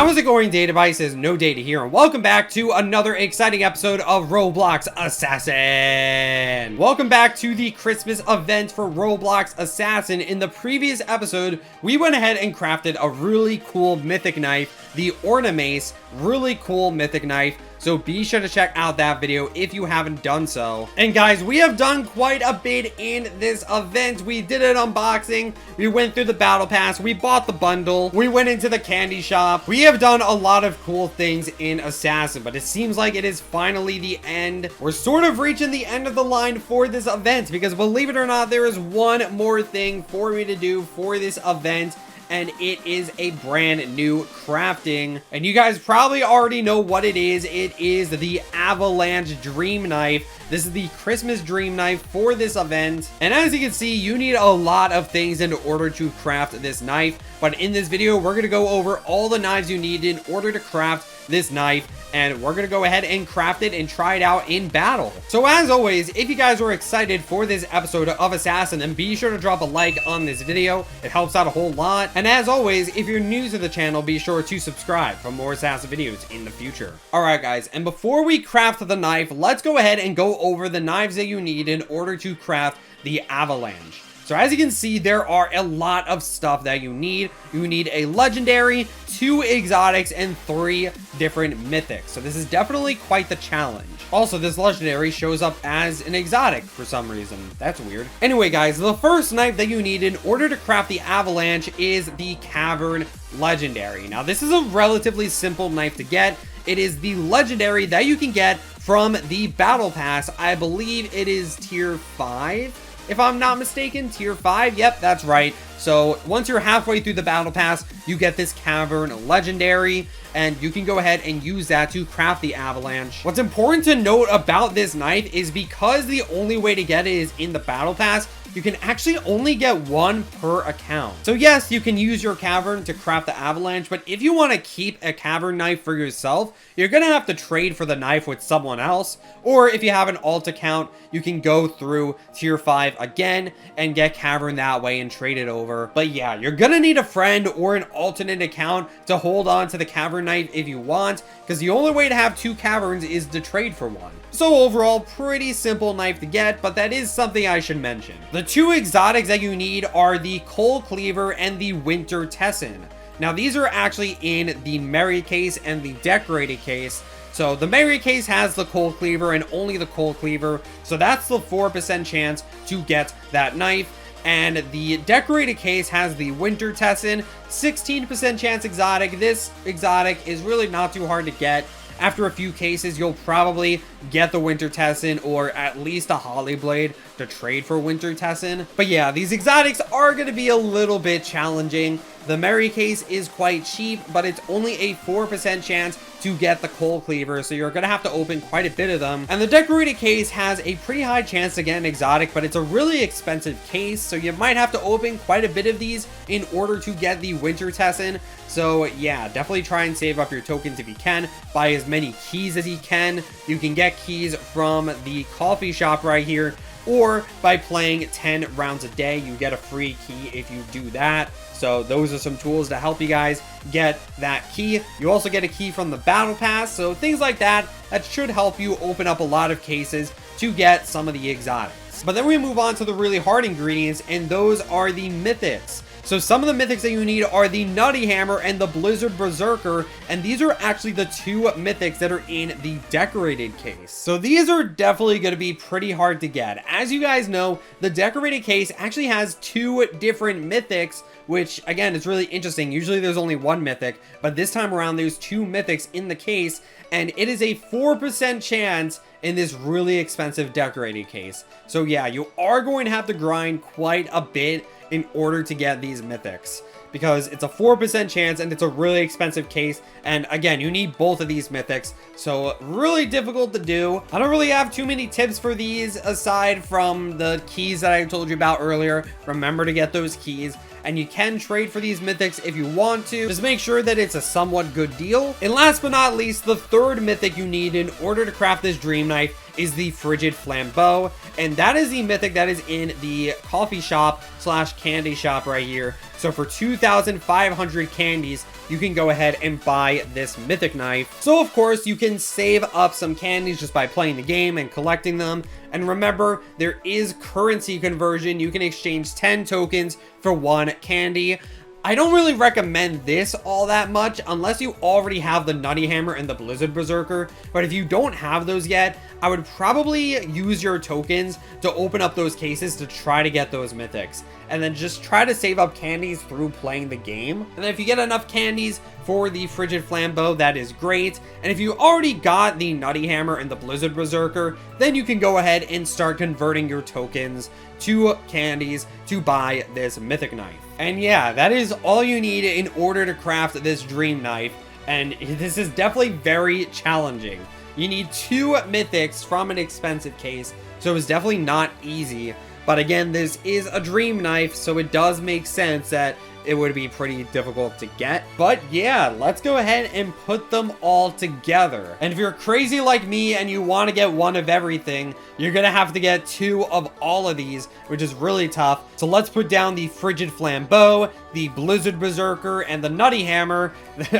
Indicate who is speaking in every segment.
Speaker 1: How is it going, Data Devices? No Data here, and welcome back to another exciting episode of Roblox Assassin. Welcome back to the Christmas event for Roblox Assassin. In the previous episode, we went ahead and crafted a really cool mythic knife, the Ornamace, really cool mythic knife. So be sure to check out that video if you haven't done so. And guys, we have done quite a bit in this event. We did an unboxing. We went through the battle pass. We bought the bundle. We went into the candy shop. We have done a lot of cool things in Assassin, but it seems like it is finally the end. We're sort of reaching the end of the line for this event because, believe it or not, there is one more thing for me to do for this event. And it is a brand new crafting. And you guys probably already know what it is. It is the Avalanche Dream Knife. This is the Christmas Dream Knife for this event. And as you can see, you need a lot of things in order to craft this knife. But in this video, we're going to go over all the knives you need in order to craft this knife, and we're gonna go ahead and craft it and try it out in battle. So as always, if you guys are excited for this episode of Assassin, then be sure to drop a like on this video. It helps out a whole lot. And as always, if you're new to the channel, be sure to subscribe for more Assassin videos in the future. Alright guys, and before we craft the knife, let's go ahead and go over the knives that you need in order to craft the Avalanche. So as you can see, there are a lot of stuff that you need. You need a legendary, 2 exotics, and 3 different mythics. So this is definitely quite the challenge. Also, this legendary shows up as an exotic for some reason. That's weird. Anyway, guys, the first knife that you need in order to craft the Avalanche is the Cavern Legendary. Now, this is a relatively simple knife to get. It is the legendary that you can get from the Battle Pass. I believe it is tier 5. If I'm not mistaken, tier 5. Yep, that's right. So once you're halfway through the battle pass, you get this Cavern Legendary, and you can go ahead and use that to craft the Avalanche. What's important to note about this knife is because the only way to get it is in the battle pass, you can actually only get 1 per account. So yes, you can use your Cavern to craft the Avalanche, but if you want to keep a Cavern knife for yourself, you're going to have to trade for the knife with someone else. Or if you have an alt account, you can go through tier 5 again and get Cavern that way and trade it over. But yeah, you're going to need a friend or an alternate account to hold on to the Cavern knife if you want, because the only way to have 2 Caverns is to trade for one. So overall, pretty simple knife to get, but that is something I should mention. The 2 exotics that you need are the Coal Cleaver and the Winter Tessin. Now these are actually in the Merry case and the Decorated case. So the Merry case has the Coal Cleaver and only the Coal Cleaver, so that's the 4% chance to get that knife. And the Decorated case has the Winter Tessin, 16% chance exotic. This exotic is really not too hard to get. After a few cases, you'll probably get the Winter Tessin or at least a Holly Blade to trade for Winter Tessin. But yeah, these exotics are going to be a little bit challenging. The Merry case is quite cheap, but it's only a 4% chance to get the Coal Cleaver, so you're going to have to open quite a bit of them. And the Decorated case has a pretty high chance to get an exotic, but it's a really expensive case, so you might have to open quite a bit of these in order to get the Winter Tessin. So yeah, definitely try and save up your tokens if you can. Buy as many keys as you can. You can get keys from the coffee shop right here, or by playing 10 rounds a day, you get a free key if you do that. So those are some tools to help you guys get that key. You also get a key from the battle pass, so things like that should help you open up a lot of cases to get some of the exotics. But then we move on to the really hard ingredients, and those are the mythics. So some of the mythics that you need are the Nutty Hammer and the Blizzard Berserker, and these are actually the 2 mythics that are in the Decorated case. So these are definitely going to be pretty hard to get. As you guys know, the Decorated case actually has 2 different mythics, which again is really interesting. Usually there's only 1 mythic, but this time around there's 2 mythics in the case, and it is a 4% chance in this really expensive Decorated case. So yeah, you are going to have to grind quite a bit in order to get these mythics, because it's a 4% chance and it's a really expensive case. And again, you need both of these mythics, so really difficult to do. I don't really have too many tips for these aside from the keys that I told you about earlier. Remember to get those keys, and you can trade for these mythics if you want to. Just make sure that it's a somewhat good deal. And last but not least, the 3rd mythic you need in order to craft this dream knife is the Frigid Flambeau, and that is the mythic that is in the coffee shop slash candy shop right here. So for 2,500 candies, you can go ahead and buy this mythic knife. So of course you can save up some candies just by playing the game and collecting them. And remember, there is currency conversion. You can exchange 10 tokens for 1 candy. I don't really recommend this all that much unless you already have the Nutty Hammer and the Blizzard Berserker. But if you don't have those yet, I would probably use your tokens to open up those cases to try to get those mythics. And then just try to save up candies through playing the game. And then if you get enough candies for the Frigid Flambeau, that is great. And if you already got the Nutty Hammer and the Blizzard Berserker, then you can go ahead and start converting your tokens to candies to buy this mythic knife. And yeah, that is all you need in order to craft this dream knife. And this is definitely very challenging. You need 2 mythics from an expensive case, so it's definitely not easy. But again, this is a dream knife, so it does make sense that it would be pretty difficult to get. But yeah, let's go ahead and put them all together. And if you're crazy like me and you want to get 1 of everything, you're gonna have to get 2 of all of these, which is really tough. So let's put down the Frigid Flambeau, the Blizzard Berserker, and the Nutty Hammer.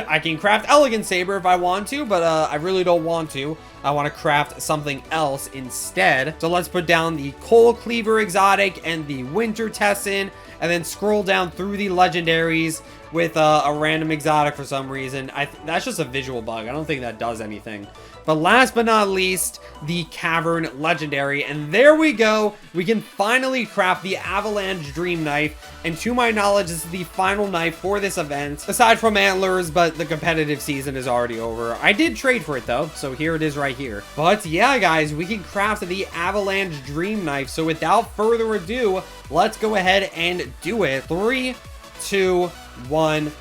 Speaker 1: I can craft Elegant Saber if I want to, but I really don't want to. I want to craft something else instead. So let's put down the Coal Cleaver exotic and the Winter Tessin, and then scroll down through the legendaries with a random exotic for some reason. That's just a visual bug. I don't think that does anything. But last but not least, the Cavern legendary. And there we go. We can finally craft the Avalanche Dream Knife. And to my knowledge, this is the final knife for this event. Aside from antlers, but the competitive season is already over. I did trade for it though, so here it is right here. But yeah, guys, we can craft the Avalanche Dream Knife. So without further ado, let's go ahead and do it. 3, 2, 1,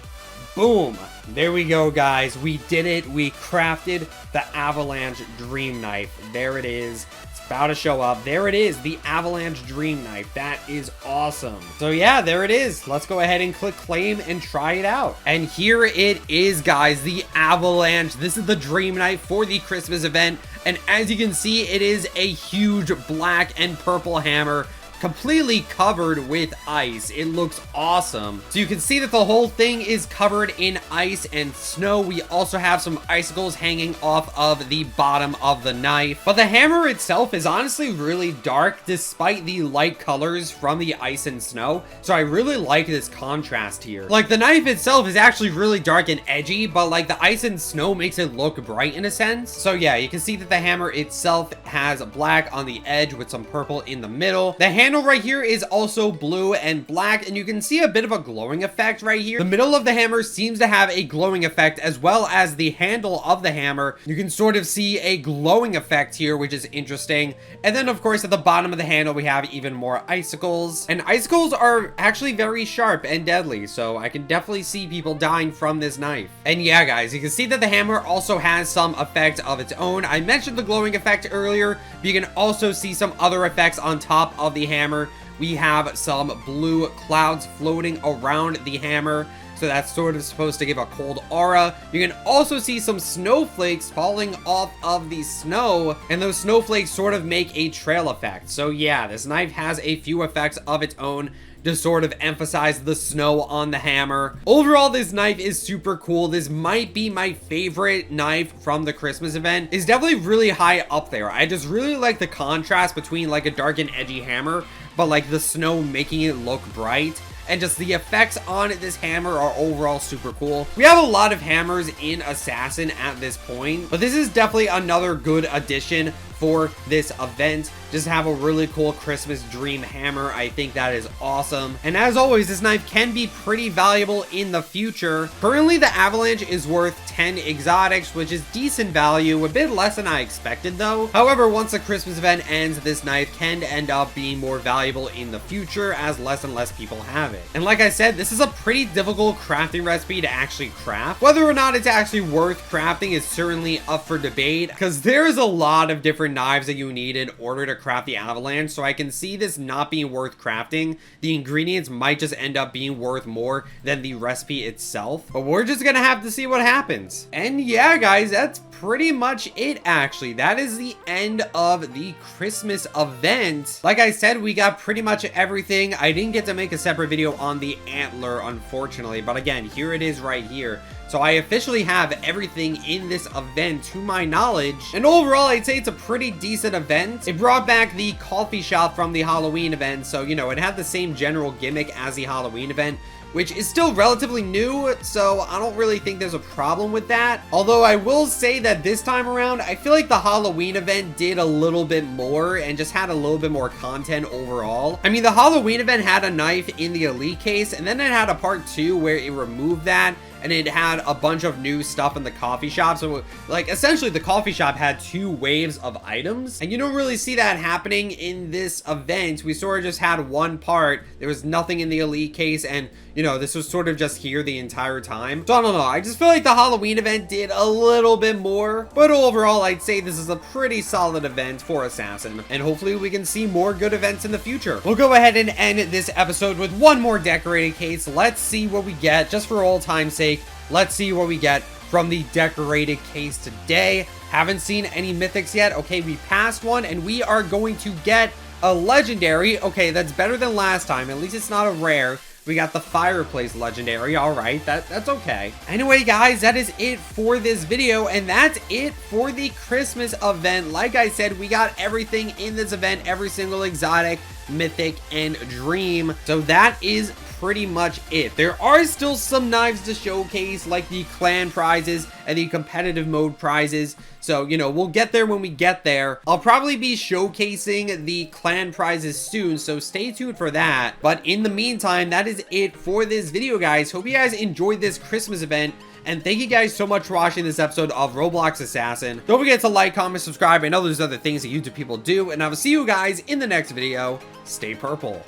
Speaker 1: boom. There we go, guys. We did it. We crafted the Avalanche Dream Knife. There it is. It's about to show up. There it is, the Avalanche Dream Knife. That is awesome. So yeah, there it is. Let's go ahead and click claim and try it out. And here it is, guys, the Avalanche. This is the Dream Knife for the Christmas event. And as you can see, it is a huge black and purple hammer, completely covered with ice. It looks awesome. So you can see that the whole thing is covered in ice and snow. We also have some icicles hanging off of the bottom of the knife. But the hammer itself is honestly really dark despite the light colors from the ice and snow. So I really like this contrast here. Like, the knife itself is actually really dark and edgy, but like the ice and snow makes it look bright in a sense. So yeah, you can see that the hammer itself has black on the edge with some purple in the middle. The handle right here is also blue and black, and you can see a bit of a glowing effect right here. The middle of the hammer seems to have a glowing effect, as well as the handle of the hammer. You can sort of see a glowing effect here, which is interesting. And then of course at the bottom of the handle we have even more icicles, and icicles are actually very sharp and deadly, so I can definitely see people dying from this knife. And yeah, guys, you can see that the hammer also has some effect of its own. I mentioned the glowing effect earlier, but you can also see some other effects on top of the hammer. We have some blue clouds floating around the hammer, so that's sort of supposed to give a cold aura. You can also see some snowflakes falling off of the snow, and those snowflakes sort of make a trail effect. So yeah, this knife has a few effects of its own to sort of emphasize the snow on the hammer. Overall, this knife is super cool. This might be my favorite knife from the Christmas event. It's definitely really high up there. I just really like the contrast between like a dark and edgy hammer, but like the snow making it look bright. And just the effects on this hammer are overall super cool. We have a lot of hammers in Assassin at this point, but this is definitely another good addition for this event. Just have a really cool Christmas dream hammer. I think that is awesome. And as always, this knife can be pretty valuable in the future. Currently, the Avalanche is worth 10 exotics, which is decent value, a bit less than I expected though. However, once the Christmas event ends, this knife can end up being more valuable in the future as less and less people have it. And like I said, this is a pretty difficult crafting recipe to actually craft. Whether or not it's actually worth crafting is certainly up for debate, because there is a lot of different knives that you need in order to craft the Avalanche, so I can see this not being worth crafting. The ingredients might just end up being worth more than the recipe itself, but we're just gonna have to see what happens. And yeah, guys, that's pretty much it actually. That is the end of the Christmas event. Like I said, we got pretty much everything. I didn't get to make a separate video on the antler, unfortunately, but again, here it is right here. So I officially have everything in this event to my knowledge. And overall, I'd say it's a pretty decent event. It brought back the coffee shop from the Halloween event. So, you know, it had the same general gimmick as the Halloween event, which is still relatively new, so I don't really think there's a problem with that. Although I will say that this time around, I feel like the Halloween event did a little bit more and just had a little bit more content overall. I mean, the Halloween event had a knife in the elite case, and then it had a part 2 where it removed that, and it had a bunch of new stuff in the coffee shop. So, like, essentially the coffee shop had 2 waves of items, and you don't really see that happening in this event. We sort of just had one part. There was nothing in the elite case, and, you know, this was sort of just here the entire time. So, I don't know. I just feel like the Halloween event did a little bit more, but overall, I'd say this is a pretty solid event for Assassin, and hopefully we can see more good events in the future. We'll go ahead and end this episode with one more decorated case. Let's see what we get, just for old time's sake. Let's see what we get from the decorated case today. Haven't seen any mythics yet. Okay, we passed one, and we are going to get a legendary. Okay, that's better than last time. At least it's not a rare. We got the fireplace legendary. All right, that's okay. Anyway, guys, that is it for this video, and that's it for the Christmas event. Like I said, we got everything in this event, every single exotic, mythic, and dream. So that is pretty much it. There are still some knives to showcase, like the clan prizes and the competitive mode prizes. So, you know, we'll get there when we get there. I'll probably be showcasing the clan prizes soon, so stay tuned for that. But in the meantime, that is it for this video, guys. Hope you guys enjoyed this Christmas event, and thank you guys so much for watching this episode of Roblox Assassin. Don't forget to like, comment, subscribe. I know there's other things that YouTube people do, and I will see you guys in the next video. Stay purple.